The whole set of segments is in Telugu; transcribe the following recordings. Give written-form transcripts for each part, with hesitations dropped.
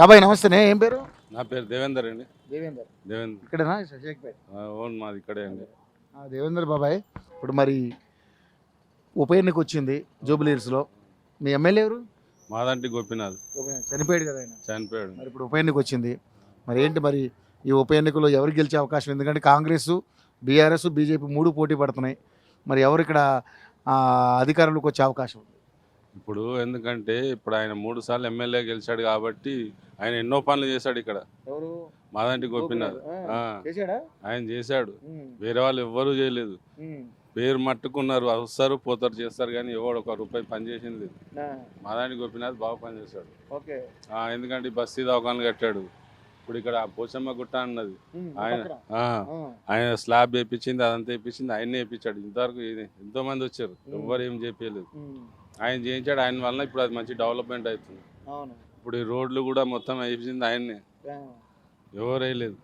బాబాయ్ నమస్తేనే, ఏం పేరు? నా పేరు దేవేందర్ అండి. దేవేందర్. దేవేందర్ ఇక్కడేనా షేక్పేట్? ఓన్ మాది ఇక్కడే అండి. దేవేందర్ బాబాయ్, ఇప్పుడు మరి ఉప ఎన్నిక వచ్చింది జూబ్లీహిల్స్లో. మీ ఎమ్మెల్యే ఎవరు? మాదంటి గోపీనాథ్ చనిపోయాడు కదా ఆయన. చనిపోయాడు. మరి ఇప్పుడు ఉప ఎన్నిక వచ్చింది, మరి ఏంటి మరి ఈ ఉప ఎన్నికలో ఎవరు గెలిచే అవకాశం? ఎందుకంటే కాంగ్రెస్, బీఆర్ఎస్, బీజేపీ మూడు పోటీ పడుతున్నాయి. మరి ఎవరు ఇక్కడ అధికారంలోకి వచ్చే అవకాశం ఉంది? ఇప్పుడు ఎందుకంటే ఇప్పుడు ఆయన 3 సార్లు ఎమ్మెల్యే గెలిచాడు కాబట్టి ఆయన ఎన్నో పనులు చేశాడు ఇక్కడ. ఎవరు? మాదంటి గోపీనాథ్ చేశాడా? ఆయన చేశాడు, వేరే వాళ్ళు ఎవ్వరూ చేయలేదు. పేరు మట్టుకున్నారు, వస్తారు పోతారు చేస్తారు, కానీ ఎవడు 1 రూపాయి పని చేసింది లేదు. మాదాంటి గోపీనాథ్ బాగా పని చేశాడు. ఎందుకంటే బస్తీ దవాఖానలు కట్టాడు. ఇప్పుడు ఇక్కడ పోచమ్మ గుట్ట అన్నది ఆయన స్లాబ్ వేయించింది, అదంతా వేయించింది, ఆయనే వేయించాడు. ఇంతవరకు ఎంతో మంది వచ్చారు, ఎవ్వరు ఏం చేయలేదు. ఆయన చేయించాడు, ఆయన వల్ల ఇప్పుడు అది మంచి డెవలప్మెంట్ అవుతుంది. ఇప్పుడు ఈ రోడ్లు కూడా మొత్తం వేయించింది ఆయన్నే, ఎవరు వేయలేదు.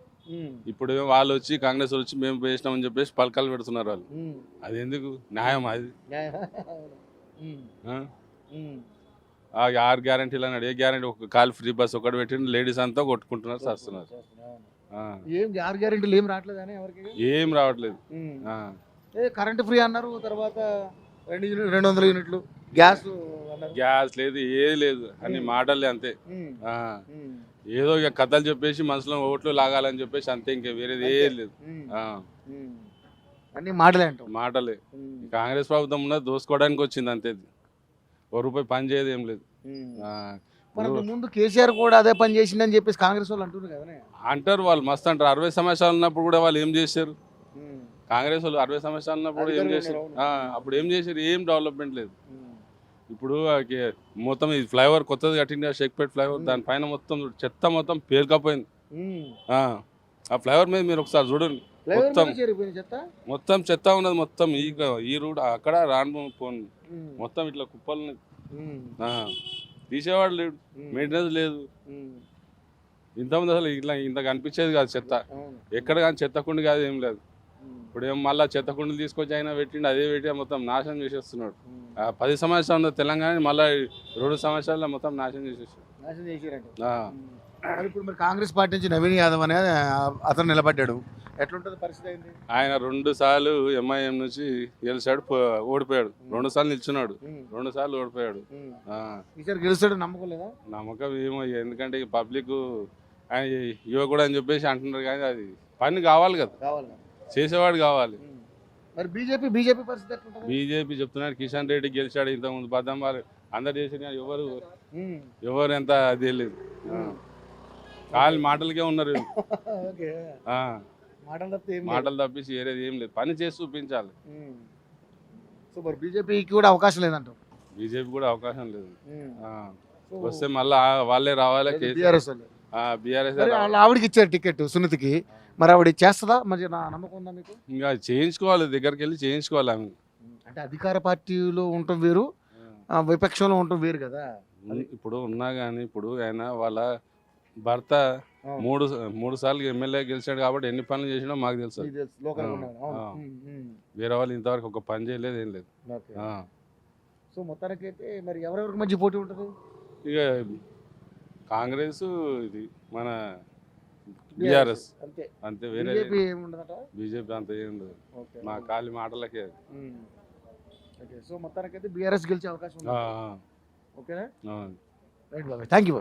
ఇప్పుడు వాళ్ళు వచ్చి కాంగ్రెస్ వచ్చి మేము వేసినామని చెప్పేసి పలకాలు పెడుతున్నారు వాళ్ళు. అది ఎందుకు న్యాయం? అది 6 గ్యారంటీలు అన్నాడు, ఏ గ్యారంటీ? ఒక కాల్ ఫ్రీ బస్ ఒకటి పెట్టిండు, లేడీస్ అంతా కొట్టుకుంటున్నారు, చేస్తున్నారు. ఏం రావట్లేదు. కరెంట్ ఫ్రీ అన్నారు, తర్వాత 200 యూనిట్లు గ్యాస్ లేదు, ఏది లేదు, అన్ని మాటలే అంతే. ఏదో ఇక కథలు చెప్పేసి మనసులో ఓట్లు లాగాలని చెప్పేసి అంతే, ఇంకా వేరేది ఏది లేదు. అన్ని మాటలే అంటాం. మాటలే. కాంగ్రెస్ ప్రభుత్వం ఉన్నది దోసుకోవడానికి వచ్చింది అంతే, 1 రూపాయి పని చేయదు, ఏం లేదు. ముందు కేసీఆర్ కూడా అదే పని చేసిందని చెప్పేసి కాంగ్రెస్ వాళ్ళు అంటున్నారు కదా. అంటారు వాళ్ళు, మస్తు అంటారు. 60 సంవత్సరాలు ఉన్నప్పుడు కూడా వాళ్ళు ఏం చేశారు? కాంగ్రెస్ వాళ్ళు 60 సంవత్సరాలు ఉన్నప్పుడు ఏం చేశారు? అప్పుడు ఏం చేశారు? ఏం డెవలప్మెంట్ లేదు. ఇప్పుడు మొత్తం ఈ ఫ్లైఓవర్ కొత్తది కట్టింది, షేక్పేట్ ఫ్లైఓవర్, దానిపైన మొత్తం చెత్త మొత్తం పేరుకపోయింది. ఆ ఫ్లైఓవర్ మీద మీరు ఒకసారి చూడండి, మొత్తం చెత్త ఉన్నది. మొత్తం ఈ రూట్ అక్కడ రాను పోను మొత్తం ఇట్లా కుప్పలు తీసేవాడు లేడు, మెయింటెనెన్స్ లేదు. ఇంతమంది అసలు ఇట్లా ఇంత కనిపించేది కాదు చెత్త, ఎక్కడ కానీ చెత్తకుండి కాదు, ఏం లేదు. ఇప్పుడు ఏం మళ్ళీ చెత్తకుండలు తీసుకొచ్చి అయినా పెట్టిండు, అదే పెట్టి మొత్తం నాశనం చేసేస్తున్నాడు. 10 సంవత్సరాలు ఉన్న తెలంగాణ మళ్ళీ 2 సంవత్సరాల్లో మొత్తం నాశనం చేసేసాడు. ఇప్పుడు మరి కాంగ్రెస్ పార్టీ నుంచి నవీన్ యాదవ్ అనే అతను నిలబడ్డాడు, ఎట్లుంటుంది పరిస్థితి? అయింది ఆయన 2 సార్లు ఎంఐఎం నుంచి గెలిచాడు, ఓడిపోయాడు. 2 సార్లు నిల్చున్నాడు, 2 సార్లు ఓడిపోయాడు. ఈసారి గెలుస్తాడు నమ్మకం లేదా? నమ్మకం ఏమో, ఎందుకంటే పబ్లిక్ ఆయన యువకుడు అని చెప్పేసి అంటున్నారు, కానీ అది పని కావాలి కదా, చేసేవాడు కావాలి. మరి బీజేపీ పరిస్థితి ఎట్లుంటుంది? బీజేపీ చెప్తున్నాడు, కిషన్ రెడ్డి గెలిచాడు ఇంతకుముందు, బద్దం వాళ్ళు అందరు చేసిన ఎవరు ఎంత అది లేదు. కాళ్ళు మాటలకే ఉన్నారు, మాటలు తప్పించి వేరేది ఏం లేదు, పని చేసి చూపించాలి. సో మరి బీజేపీకి కూడా అవకాశం లేదంట. బీజేపీ కూడా అవకాశం లేదు, వస్తే మళ్ళీ వాళ్ళే రావాలి. బీఆర్ఎస్ ఆవిడకి ఇచ్చారు టికెట్ సునీతికి, మరి ఆవిడ చేస్తుందా? మరి నా నమ్మకం ఉందా మీకు? ఇంకా చేయించుకోవాలి, దగ్గరికి వెళ్ళి చేయించుకోవాలి ఆమె. అంటే అధికార పార్టీలో ఉండటం వేరు, విపక్షంలో ఉండటం వేరు కదా. ఇప్పుడు ఉన్నా కానీ ఇప్పుడు ఆయన వాళ్ళ భర్త 3 సార్లు ఎమ్మెల్యే గెలిచాడు కాబట్టి ఎన్ని పనులు చేసినా మాకు తెలుసు. వేరే వాళ్ళు ఇంతవరకు ఒక పని చేయలేదు, ఏం లేదు. సో మొత్తానికి అయితే మరి ఎవరెవరికి మధ్య పోటీ ఉంటుంది? ఇక కాంగ్రెస్, ఇది మన బీఆర్ఎస్ అంతే, వేరే బీజేపీ అంత ఏం ఉండదు. మా ఖాళీ మాటలకే. సో మొత్తానికి అయితే బీఆర్ఎస్ గెలిచే అవకాశం ఉంది. ఓకేనా? రైట్ బాబాయ్, థ్యాంక్ యూ.